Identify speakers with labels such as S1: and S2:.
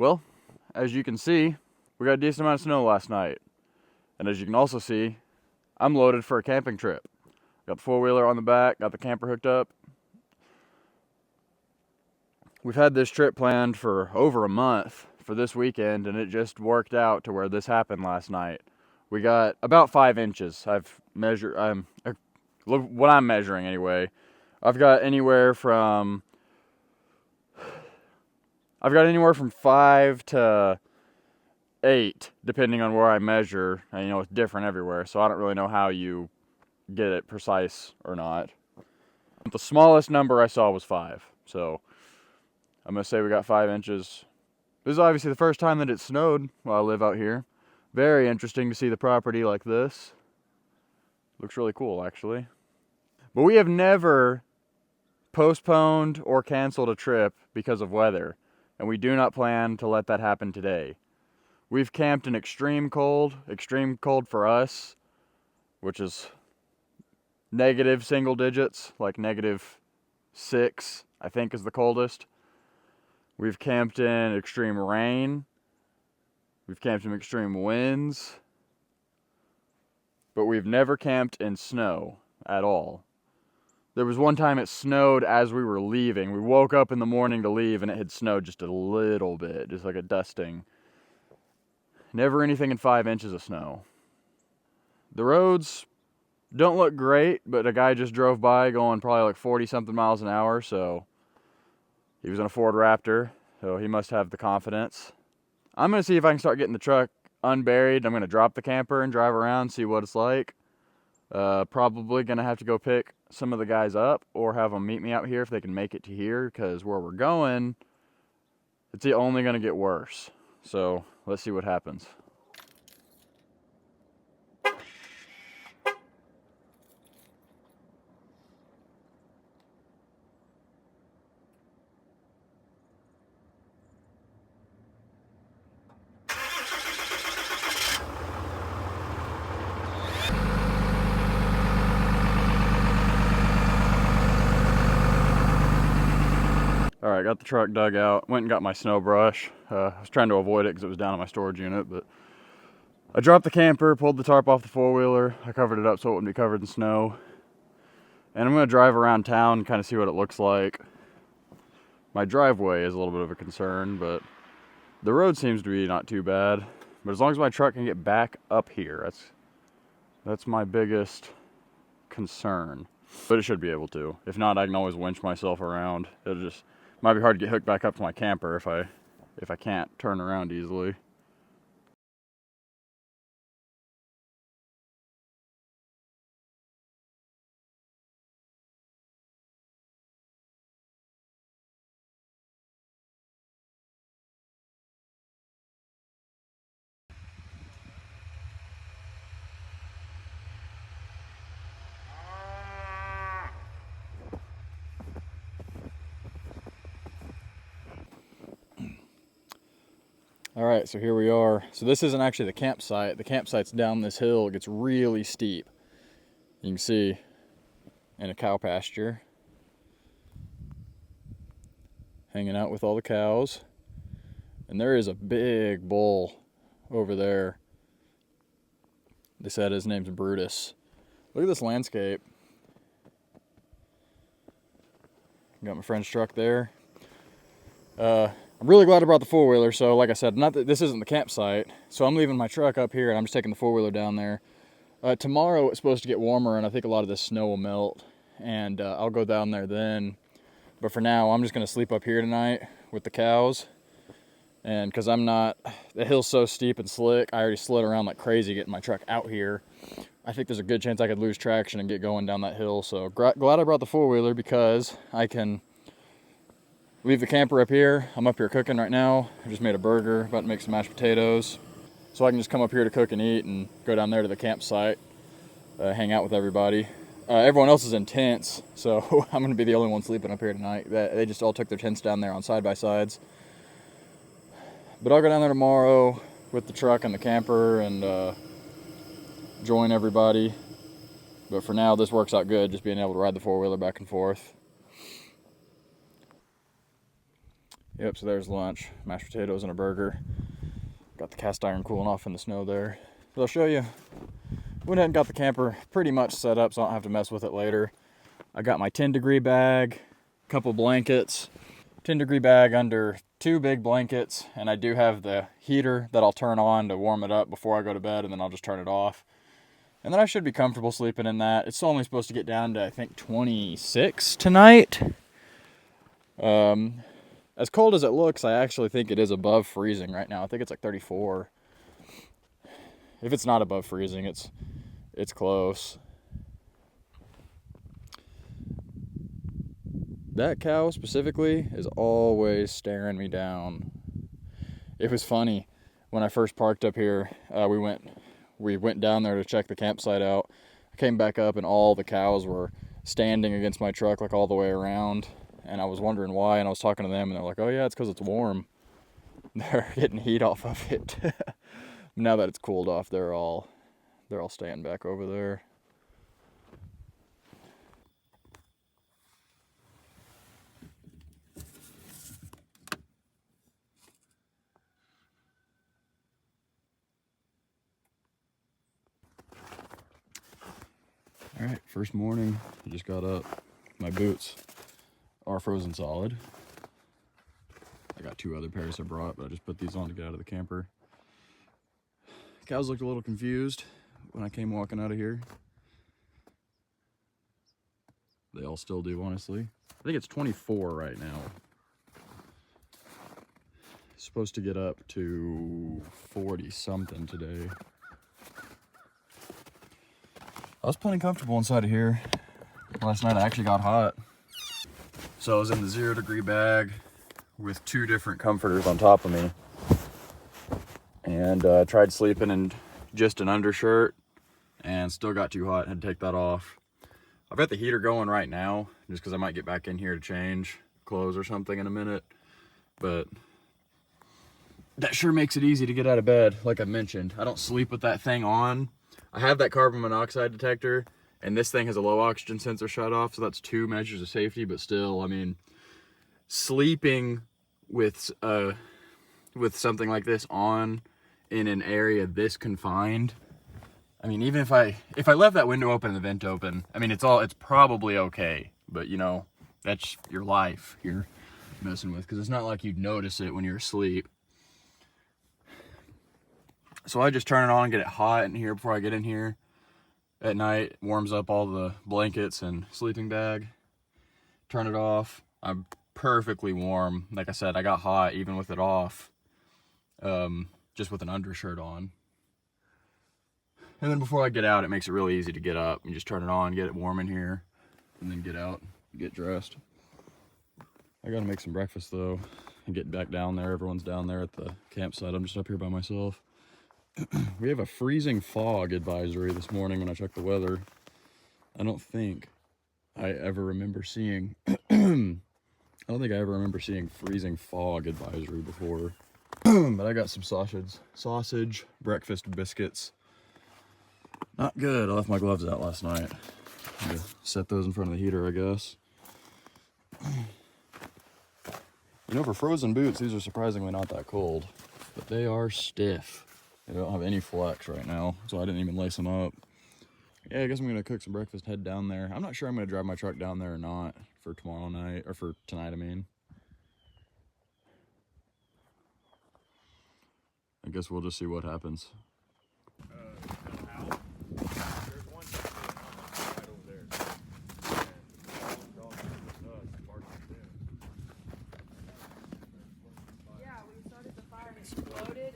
S1: Well, as you can see, we got a decent amount of snow last night. And as you can also see, I'm loaded for a camping trip. Got the four-wheeler on the back, got the camper hooked up. We've had this trip planned for over a month for this weekend, and it just worked out to where this happened last night. We got about 5 inches. I've measured, look what I'm measuring anyway. I've got anywhere from 5 to 8, depending on where I measure. And, it's different everywhere, so I don't really know how you get it precise or not. The smallest number I saw was 5, so I'm gonna say we got 5 inches. This is obviously the first time that it snowed while I live out here. Very interesting to see the property like this. Looks really cool, actually. But we have never postponed or canceled a trip because of weather, and we do not plan to let that happen today. We've camped in extreme cold for us, which is negative single digits, like -6, I think is the coldest. We've camped in extreme rain. We've camped in extreme winds. But we've never camped in snow at all. There was one time it snowed as we were leaving. We woke up in the morning to leave and it had snowed just a little bit, just like a dusting. Never anything in 5 inches of snow. The roads don't look great, but a guy just drove by going probably like 40-something miles an hour, so he was in a Ford Raptor, so he must have the confidence. I'm going to see if I can start getting the truck unburied. I'm going to drop the camper and drive around, see what it's like. Probably going to have to go pick some of the guys up or have them meet me out here if they can make it to here, because where we're going, it's only going to get worse. So let's see what happens. Alright, got the truck dug out, went and got my snow brush. I was trying to avoid it because it was down in my storage unit, but I dropped the camper, pulled the tarp off the four-wheeler, I covered it up so it wouldn't be covered in snow. And I'm going to drive around town and kind of see what it looks like. My driveway is a little bit of a concern, but the road seems to be not too bad. But as long as my truck can get back up here, that's my biggest concern. But it should be able to. If not, I can always winch myself around. Might be hard to get hooked back up to my camper if I can't turn around easily. Alright, so here we are. So this isn't actually the campsite. The campsite's down this hill. It gets really steep. You can see in a cow pasture. Hanging out with all the cows. And there is a big bull over there. They said his name's Brutus. Look at this landscape. Got my friend's truck there. I'm really glad I brought the four-wheeler, so like I said, not that this isn't the campsite, so I'm leaving my truck up here and I'm just taking the four-wheeler down there. Tomorrow it's supposed to get warmer and I think a lot of this snow will melt, and I'll go down there then. But for now, I'm just going to sleep up here tonight with the cows, and because the hill's so steep and slick, I already slid around like crazy getting my truck out here. I think there's a good chance I could lose traction and get going down that hill, so glad I brought the four-wheeler because I can leave the camper up here. I'm up here cooking right now. I just made a burger, about to make some mashed potatoes. So I can just come up here to cook and eat and go down there to the campsite, hang out with everybody. Everyone else is in tents, so I'm gonna be the only one sleeping up here tonight. They just all took their tents down there on side-by-sides. But I'll go down there tomorrow with the truck and the camper and join everybody. But for now, this works out good, just being able to ride the four-wheeler back and forth. Yep, so there's lunch. Mashed potatoes and a burger. Got the cast iron cooling off in the snow there. But I'll show you. Went ahead and got the camper pretty much set up so I don't have to mess with it later. I got my 10-degree bag, a couple blankets, 10-degree bag under 2 big blankets, and I do have the heater that I'll turn on to warm it up before I go to bed, and then I'll just turn it off. And then I should be comfortable sleeping in that. It's only supposed to get down to, I think, 26 tonight. As cold as it looks, I actually think it is above freezing right now. I think it's like 34. If it's not above freezing, it's close. That cow specifically is always staring me down. It was funny when I first parked up here. We went down there to check the campsite out. I came back up and all the cows were standing against my truck like all the way around, and I was wondering why. And I was talking to them, and they're like, "Oh yeah, it's because it's warm." They're getting heat off of it. Now that it's cooled off, they're all staying back over there. All right, first morning, I just got up. My boots are frozen solid. I got 2 other pairs I brought, but I just put these on to get out of the camper. Cows looked a little confused when I came walking out of here. They all still do, honestly. I think it's 24 right now. It's supposed to get up to 40 something today. I was plenty comfortable inside of here. Last night I actually got hot. So I was in the 0-degree bag with 2 different comforters on top of me. And tried sleeping in just an undershirt and still got too hot, had to take that off. I've got the heater going right now just because I might get back in here to change clothes or something in a minute. But that sure makes it easy to get out of bed. Like I mentioned, I don't sleep with that thing on. I have that carbon monoxide detector, and this thing has a low oxygen sensor shut off, so that's 2 measures of safety. But still, I mean, sleeping with something like this on in an area this confined, I mean, even if I left that window open and the vent open, I mean, it's probably okay. But you know, that's your life you're messing with, because it's not like you'd notice it when you're asleep. So I just turn it on, get it hot in here before I get in here at night. Warms up all the blankets and sleeping bag. Turn it off. I'm perfectly warm. Like I said, I got hot even with it off, just with an undershirt on. And then before I get out, it makes it really easy to get up. You just turn it on, get it warm in here, and then get out, get dressed. I gotta make some breakfast though and get back down there. Everyone's down there at the campsite. I'm just up here by myself. We have a freezing fog advisory this morning when I checked the weather. I don't think I ever remember seeing freezing fog advisory before. But I got some sausage, breakfast biscuits. Not good. I left my gloves out last night. I'm gonna set those in front of the heater, I guess. You know, for frozen boots, these are surprisingly not that cold, but they are stiff. They don't have any flex right now, so I didn't even lace them up. Yeah, I guess I'm gonna cook some breakfast, head down there. I'm not sure I'm gonna drive my truck down there or not for tomorrow night, or for tonight, I mean. I guess we'll just see what happens.
S2: Yeah, when you started the fire, it exploded.